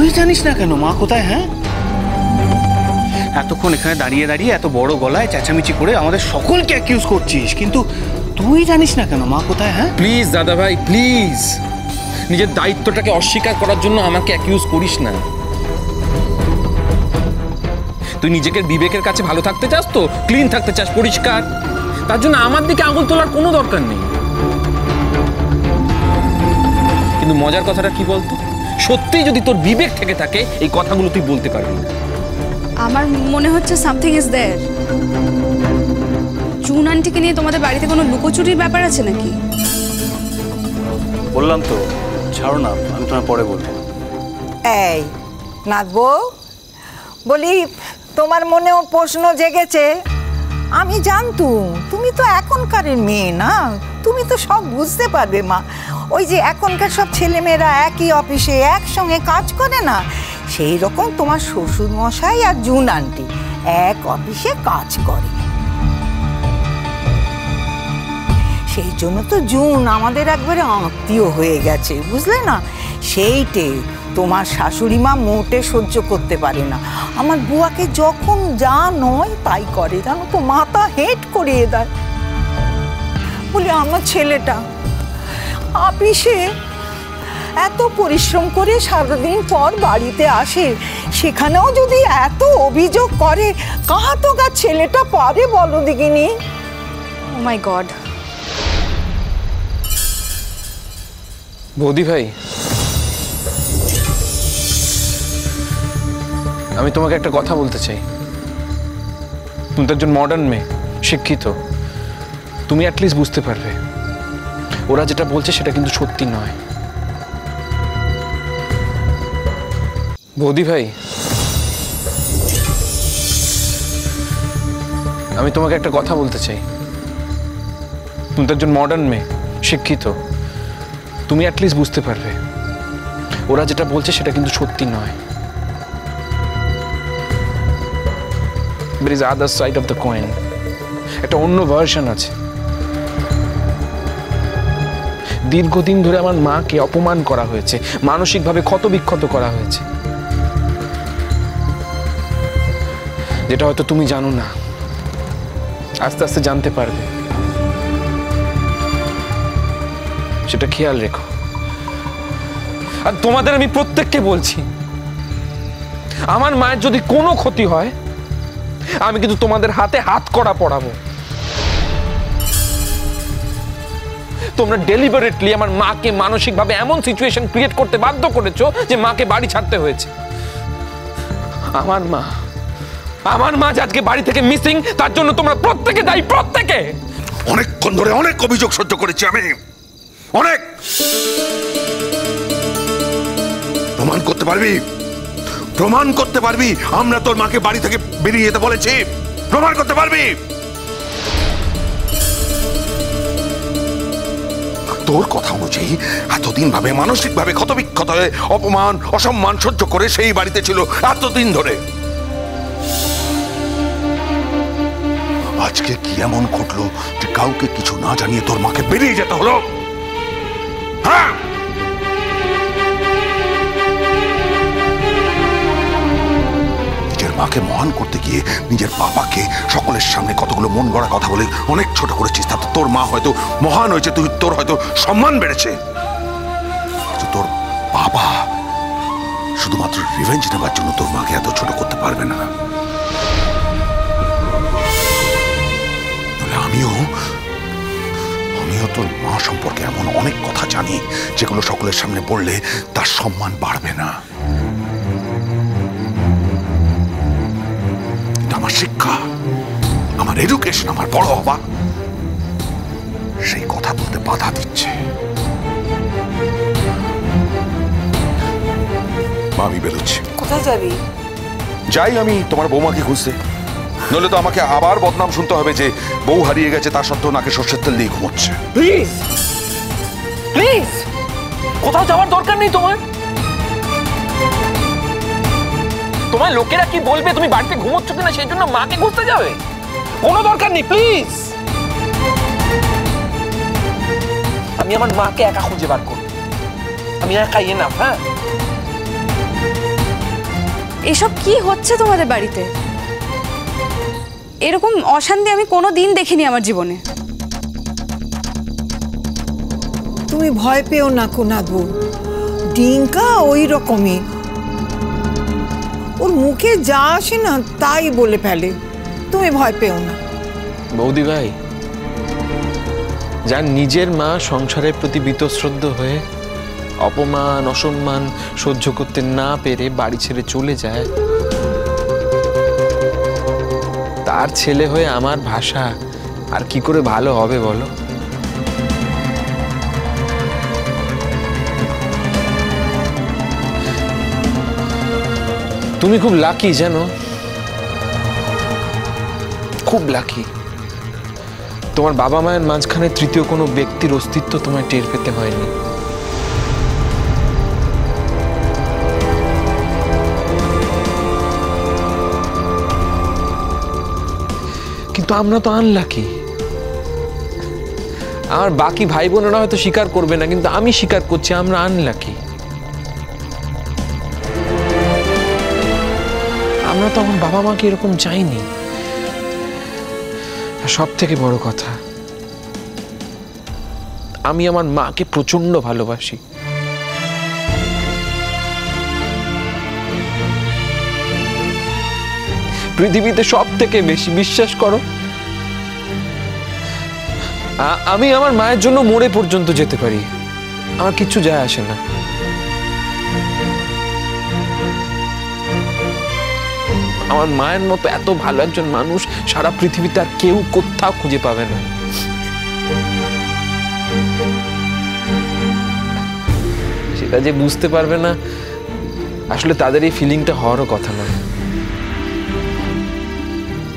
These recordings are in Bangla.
তুই জানিস না কেন মা কোথায়? হ্যাঁ, এতক্ষণ এখানে দাঁড়িয়ে দাঁড়িয়ে এত বড় গলায় চেঁচামেচি করে আমাদের সকলকে অ্যাকিউজ করছিস, কিন্তু তুই জানিস না কেন মা কোথায়? হ্যাঁ প্লিজ দাদা ভাই, প্লিজ নিজের দায়িত্বটাকে অস্বীকার করার জন্য আমাকে অ্যাকিউজ করিস না। তুই নিজেকে বিবেকের কাছে ভালো থাকতে চাস তো, ক্লিন থাকতে চাস, পরিষ্কার, তার জন্য আমার দিকে আঙুল তোলার কোনো দরকার নেই। কিন্তু মজার কথাটা কি বলতো, সত্যি যদি তোর বিবেক থেকে থাকে এই কথাগুলো তুই বলতে পারবি না। আমার মনে হচ্ছে সামথিং ইজ দেয়ার। জুন আন্টিকে নিয়ে তোমাদের বাড়িতে কোনো লুকোচুরির ব্যাপার আছে নাকি? বললাম তো, ছাড়ো না, আমি তোমায় পরে বলবো। এই নাথবো, বলি তোমার মনেও প্রশ্ন জেগেছে। আমি জানতুম তুমি তো এখনকারের মেয়ে না, তুমি তো সব বুঝতে পারবে মা। ওই যে এখনকার সব ছেলেমেয়েরা একই অফিসে একসঙ্গে কাজ করে না, সেই রকম তোমার শ্বশুর মশাই আর জুন আন্টি এক অফিসে কাজ করে। সেই জন্য তো জুন আমাদের একবারে আত্মীয় হয়ে গেছে, বুঝলে না? সেইটে তোমার শাশুড়ি মা মোটে সহ্য করতে পারে না। আমার বুয়াকে যখন যা নয় তাই করে, জানো তো, মাথা হেঁট করিয়ে দেয়। বলি আমার ছেলেটা অফিসে এত পরিশ্রম করে সারাদিন পর বাড়িতে আসে, সেখানেও যদি এত অভিযোগ করে, কাহা তো গা ছেলেটা পারে বলো দেখিনি? ও মাই গড। বৌদি ভাই, আমি তোমাকে একটা কথা বলতে চাই। তুমি তো একজন মডার্ন মেয়ে, শিক্ষিত, তুমি অ্যাটলিস্ট বুঝতে পারবে ওরা যেটা বলছে সেটা কিন্তু সত্যি নয়। বৌদি ভাই, আমি তোমাকে একটা কথা বলতে চাই। তুমি তো একজন মডার্ন মেয়ে, শিক্ষিত, তুমি অ্যাটলিস্ট বুঝতে পারবে ওরা যেটা বলছে সেটা কিন্তু সত্যি নয়। There is other side of the coin. একটা অন্য ভার্সন আছে। দীর্ঘদিন ধরে আমার মাকে অপমান করা হয়েছে, মানসিকভাবে ক্ষতবিক্ষত করা হয়েছে, যেটা হয়তো তুমি জানো না, আস্তে আস্তে জানতে পারবে। সেটা খেয়াল রেখো। আর তোমাদের আমি প্রত্যেককে বলছি, আমার মায়ের যদি কোনো ক্ষতি হয় আমি কিন্তু তোমাদের হাতে হাত কড়া পড়াবো। তোমরা ডেলিবারেটলি আমার মাকে মানসিকভাবে এমন সিচুয়েশন ক্রিয়েট করতে বাধ্য করেছো যে মাকে বাড়ি ছাড়তে হয়েছে। আমার মা আজকে বাড়ি থেকে মিসিং, তার জন্য তোমরা প্রত্যেকে দায়ী, প্রত্যেকে। অনেকক্ষণ ধরে অনেক অভিযোগ সহ্য করেছি আমি, অনেক। প্রমাণ করতে পারবি? প্রমাণ করতে পারবি আমরা তোর মাকে বাড়ি থেকে বেরিয়ে যেতে বলেছি? প্রমাণ করতে পারবি? তোর কথা অনুযায়ী এতদিন ভাবে মানসিকভাবে ক্ষতবিক্ষত হয়ে অপমান অসম্মান সহ্য করে সেই বাড়িতে ছিল এতদিন ধরে। আজকে কি এমন ঘটলো যে কাউকে কিছু না জানিয়ে তোর মাকে বেরিয়ে যেতে হলো? হ্যাঁ, নিজের মাকে মহান করতে গিয়ে নিজের বাবাকে সকলের সামনে কতগুলো মন গড়া কথা বলে অনেক ছোট করেছিস। তাতে তোর মা হয়তো মহান হয়েছে, তোর হয়তো সম্মান বেড়েছে। তোর বাবা শুধুমাত্র রিভেঞ্জ নেবার জন্য তোর মাকে এত ছোট করতে পারবে না। আমিও তোর মা সম্পর্কে এমন অনেক কথা জানি যেগুলো সকলের সামনে বললে তার সম্মান বাড়বে না। আমার শিক্ষা, আমার এডুকেশন, আমার বড় হওয়া, সেই কথা বলতে বাধা দিচ্ছে। আমি বেরোচ্ছি। কোথায় যাবি? যাই আমি তোমার বৌমাকে খুঁজতে, নইলে তো আমাকে আবার বদনাম শুনতে হবে যে বউ হারিয়ে গেছে, তার সত্ত্বেও নাকে সর্ষের তেল দিয়ে ঘুমোচ্ছে। প্লিজ প্লিজ, কোথাও যাওয়ার দরকার নেই তোমার। তোমার লোকেরা কি বলবে তুমি বাড়িতে ঘুমোচ্ছ কিনা সেই জন্য মাকে খুঁজতে যাবে? কোনো দরকার নেই, প্লিজ। আমি আমার মাকে একা খুঁজে বার করব, আমি একাই এনাফ। হ্যাঁ, এসব কি হচ্ছে তোমাদের বাড়িতে? এরকম অশান্তি আমি কোনো দিন দেখিনি আমার জীবনে। তুমি ভয় পেও না কোনাগো, ডিঙ্কা ওই রকমই, ওর মুখে যা আসে না তাই বলে ফেলে, তুমি ভয় পেও না। বৌদি ভাই, যার নিজের মা সংসারের প্রতি বীতশ্রদ্ধ হয়ে অপমান অসম্মান সহ্য করতে না পেরে বাড়ি ছেড়ে চলে যায়, তার ছেলে হয়ে আমার ভাষা আর কি করে ভালো হবে বলো? তুমি খুব লাকি জানো, খুব লাকি। তোমার বাবা মায়ের মাঝখানে তৃতীয় কোনো ব্যক্তির অস্তিত্ব তোমায় টের পেতে হয়নি। কিন্তু আমরা তো আনলাকি। আমার বাকি ভাই বোনেরা হয়তো স্বীকার করবে না, কিন্তু আমি স্বীকার করছি আমরা আনলাকি। আমরা তো আমার বাবা মাকে এরকম চাইনি। সব থেকে বড় কথা, আমি আমার মাকে প্রচন্ড ভালোবাসি। পৃথিবীতে সব থেকে বেশি, বিশ্বাস করো, আমি আমার মায়ের জন্য মরে পর্যন্ত যেতে পারি, আমার কিচ্ছু যায় আসে না। আমার মায়ের মতো এত ভালো একজন মানুষ সারা পৃথিবীতে আর কেউ কোথাও খুঁজে পাবে না। সেটা যে বুঝতে পারবে না, আসলে তাদের এই ফিলিংটা হওয়ারও কথা না।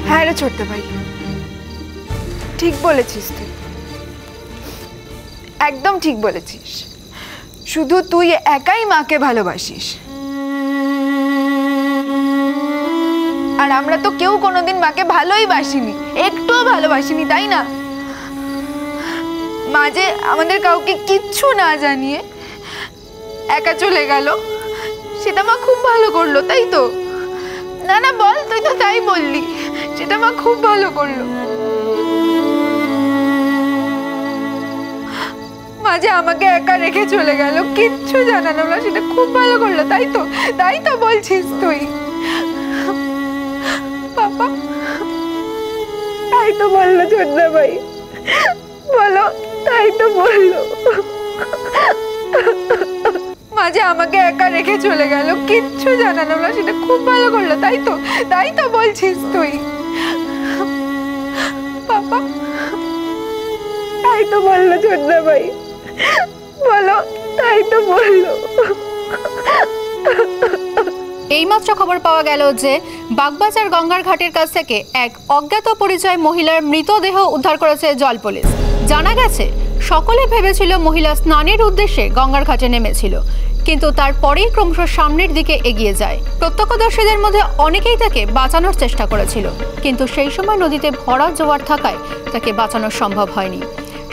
হ্যাঁ রে ছোট্ট ভাই, ঠিক বলেছিস তুই, একদম ঠিক বলেছিস। শুধু তুই একাই মাকে ভালোবাসিস, আর আমরা তো কেউ কোনোদিন মাকে ভালোই বাসিনি, একটুও ভালোবাসিনি, তাই না? মা যে আমাদের কাউকে কিচ্ছু না জানিয়ে একা চলে গেল, সেটা মা খুব ভালো করলো, তাই তো? না না বল, তুই তো তাই বললি, সেটা মা খুব ভালো করলো। মা যে আমাকে একা রেখে চলে গেল, কিচ্ছু জানালো না, সেটা খুব ভালো করলো, তাই তো? তাই তো বলছিস তুই? পাপা তাই তো বললো ছোট্ট ভাই, বলো তাই তো বললো। মা যে আমাকে একা রেখে চলে গেল, কিচ্ছু জানালো না, সেটা খুব ভালো করলো, তাই তো? তাই তো বলছিস তুই? পাপা তাই তো বললো ছোট্ট ভাই, বলো তাই তো বললো। এইমাত্র খবর পাওয়া গেল যে বাগবাজার গঙ্গার ঘাটের কাছ থেকে এক অজ্ঞাত পরিচয় মহিলার মৃতদেহ উদ্ধার করেছে জল পুলিশ। জানা গেছে, সকলে ভেবেছিল মহিলা স্নানের উদ্দেশ্যে গঙ্গার ঘাটে নেমেছিল, কিন্তু তারপরেই ক্রমশ সামনের দিকে এগিয়ে যায়। প্রত্যক্ষদর্শীদের মধ্যে অনেকেই তাকে বাঁচানোর চেষ্টা করেছিল, কিন্তু সেই সময় নদীতে ভরা জোয়ার থাকায় তাকে বাঁচানো সম্ভব হয়নি।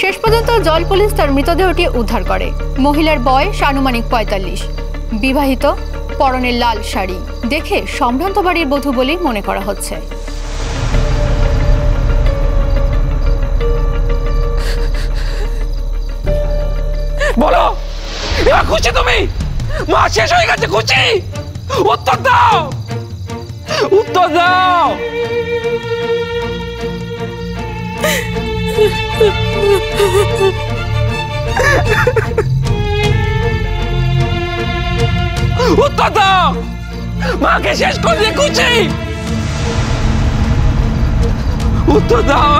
শেষ পর্যন্ত জল পুলিশ তার মৃতদেহটি উদ্ধার করে। মহিলার বয়স আনুমানিক ৪৫, বিবাহিত, পরনে লাল শাড়ি, দেখে সম্ভ্রান্ত বাড়ির বধূ বলেই মনে করা হচ্ছে। বলো, এবার খুশি তুমি? মা শেষ হয়ে গেছে, খুশি? উত্তর দাও, উত্তর দাও। উত্তর দাও, মাকে শেষ করে খুশি? উত্তর দাও।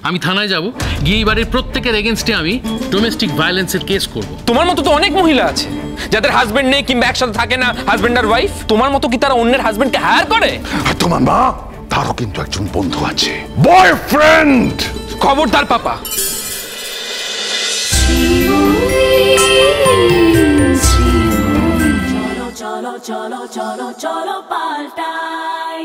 আমি থানায় যাব, গিয়ে এই বাড়ির প্রত্যেকের এগেনস্টে আমি ডোমেস্টিক ভায়োলেন্সের কেস করব। তোমার মতো তো অনেক মহিলা আছে যাদের হাজবেন্ড নেই কিংবা একসাথে থাকে না হাজবেন্ড আর ওয়াইফ, তোমার মতো কি তারা অন্যের হাজবেন্ডকে হায়ার করে? আর তোমার মা, তারও কিন্তু একজন বন্ধু আছে, বয়ফ্রেন্ড। খবরদার পাপা। cholo cholo cholo cholo cholo paltai